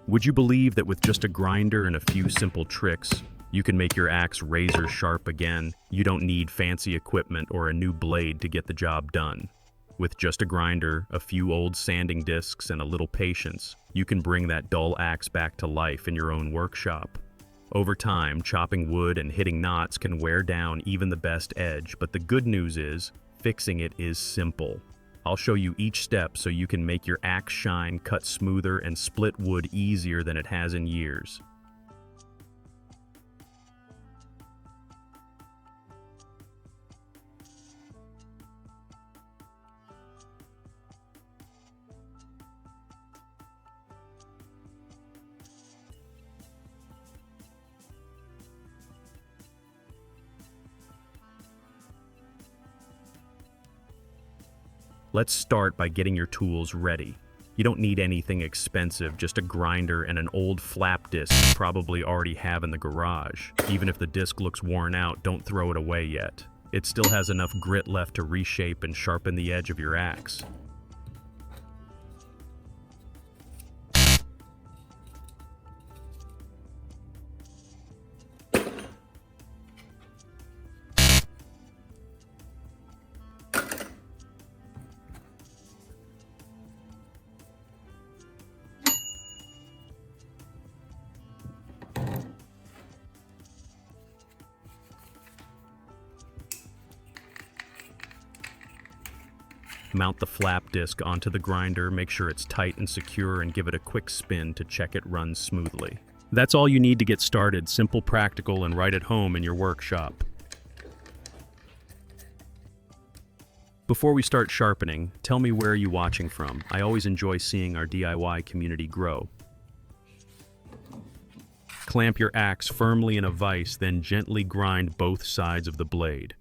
Would you believe that with just a grinder and a few simple tricks, you can make your axe razor sharp again? You don't need fancy equipment or a new blade to get the job done. With just a grinder, a few old sanding discs, and a little patience, you can bring that dull axe back to life in your own workshop. Over time, chopping wood and hitting knots can wear down even the best edge, but the good news is, fixing it is simple. I'll show you each step so you can make your axe shine, cut smoother, and split wood easier than it has in years. Let's start by getting your tools ready. You don't need anything expensive, just a grinder and an old flap disc you probably already have in the garage. Even if the disc looks worn out, don't throw it away yet. It still has enough grit left to reshape and sharpen the edge of your axe. Mount the flap disc onto the grinder, make sure it's tight and secure, and give it a quick spin to check it runs smoothly. That's all you need to get started, simple, practical, and right at home in your workshop. Before we start sharpening, tell me where are you watching from? I always enjoy seeing our DIY community grow. Clamp your axe firmly in a vise, then gently grind both sides of the blade.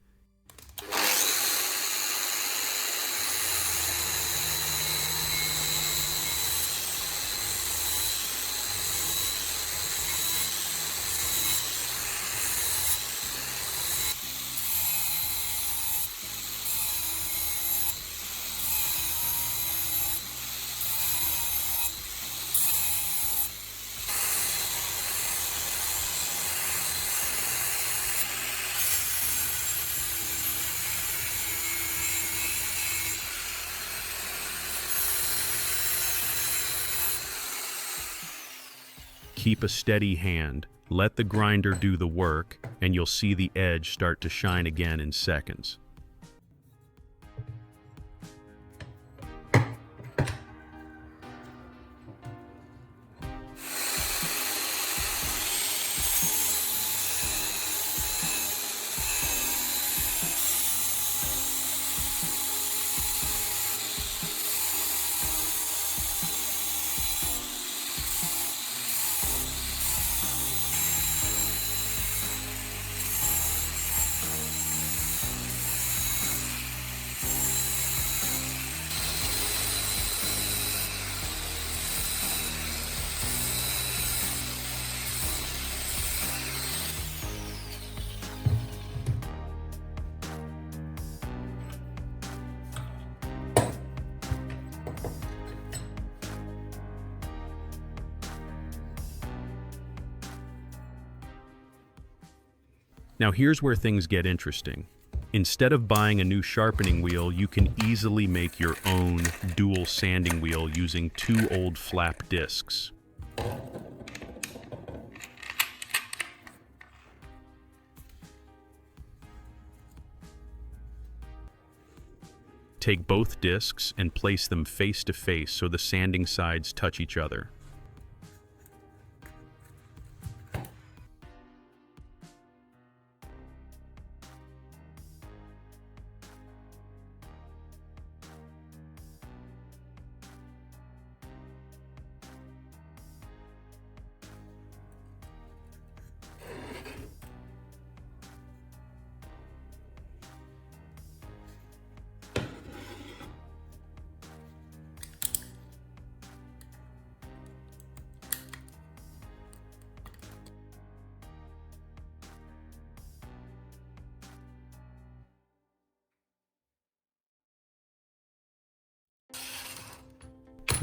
Keep a steady hand, let the grinder do the work, and you'll see the edge start to shine again in seconds. Now here's where things get interesting. Instead of buying a new sharpening wheel, you can easily make your own dual sanding wheel using two old flap discs. Take both discs and place them face to face so the sanding sides touch each other.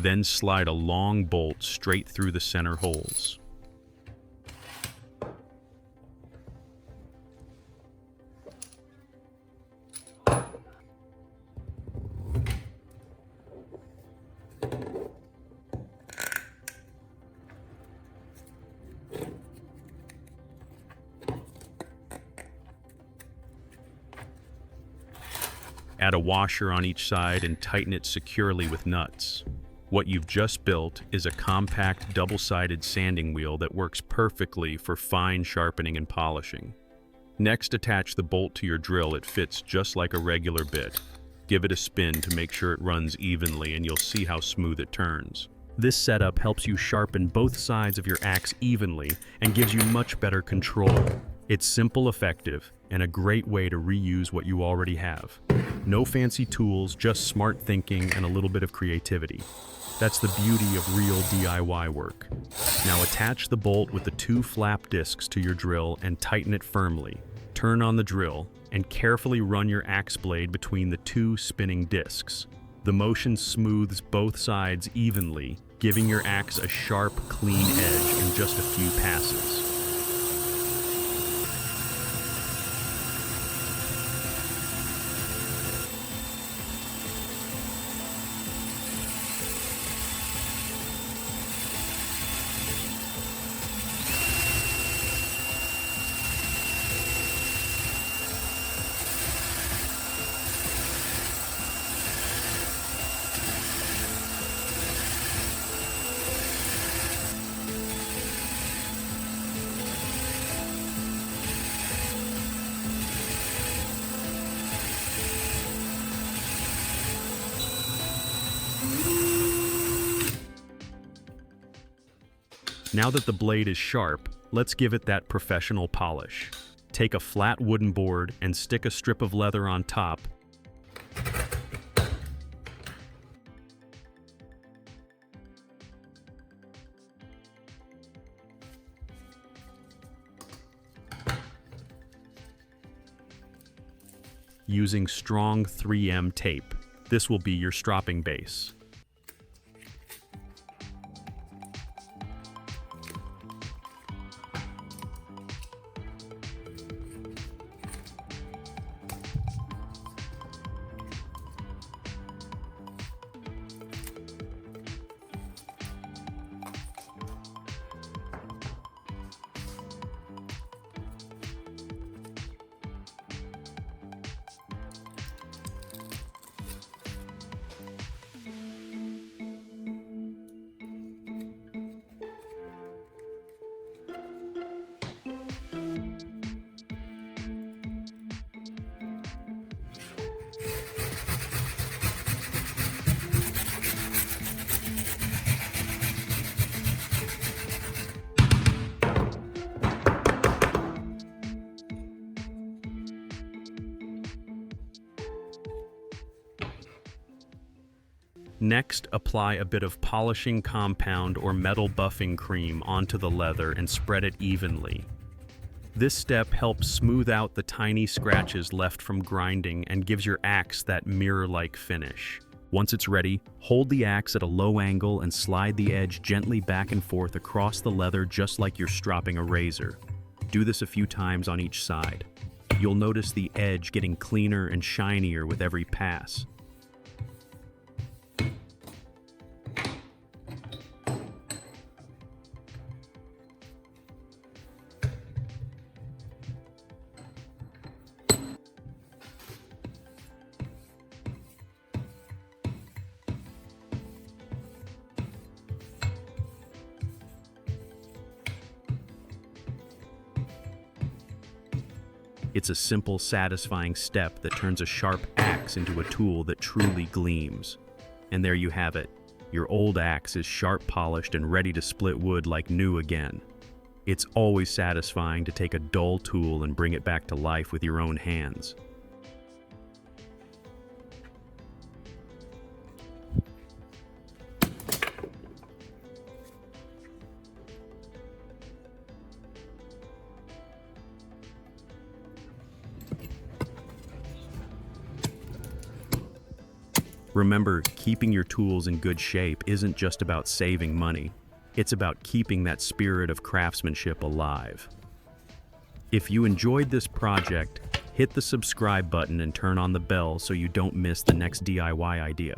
Then slide a long bolt straight through the center holes. Add a washer on each side and tighten it securely with nuts. What you've just built is a compact double-sided sanding wheel that works perfectly for fine sharpening and polishing. Next, attach the bolt to your drill. It fits just like a regular bit. Give it a spin to make sure it runs evenly, and you'll see how smooth it turns. This setup helps you sharpen both sides of your axe evenly and gives you much better control. It's simple, effective, and a great way to reuse what you already have. No fancy tools, just smart thinking and a little bit of creativity. That's the beauty of real DIY work. Now attach the bolt with the 2 flap discs to your drill and tighten it firmly. Turn on the drill and carefully run your axe blade between the 2 spinning discs. The motion smooths both sides evenly, giving your axe a sharp, clean edge in just a few passes. Now that the blade is sharp, let's give it that professional polish. Take a flat wooden board and stick a strip of leather on top. Using strong 3M tape. This will be your stropping base. Next, apply a bit of polishing compound or metal buffing cream onto the leather and spread it evenly. This step helps smooth out the tiny scratches left from grinding and gives your axe that mirror-like finish. Once it's ready, hold the axe at a low angle and slide the edge gently back and forth across the leather just like you're stropping a razor. Do this a few times on each side. You'll notice the edge getting cleaner and shinier with every pass. It's a simple, satisfying step that turns a sharp axe into a tool that truly gleams. And there you have it. Your old axe is sharp polished and ready to split wood like new again. It's always satisfying to take a dull tool and bring it back to life with your own hands. Remember, keeping your tools in good shape isn't just about saving money. It's about keeping that spirit of craftsmanship alive. If you enjoyed this project, hit the subscribe button and turn on the bell so you don't miss the next DIY idea.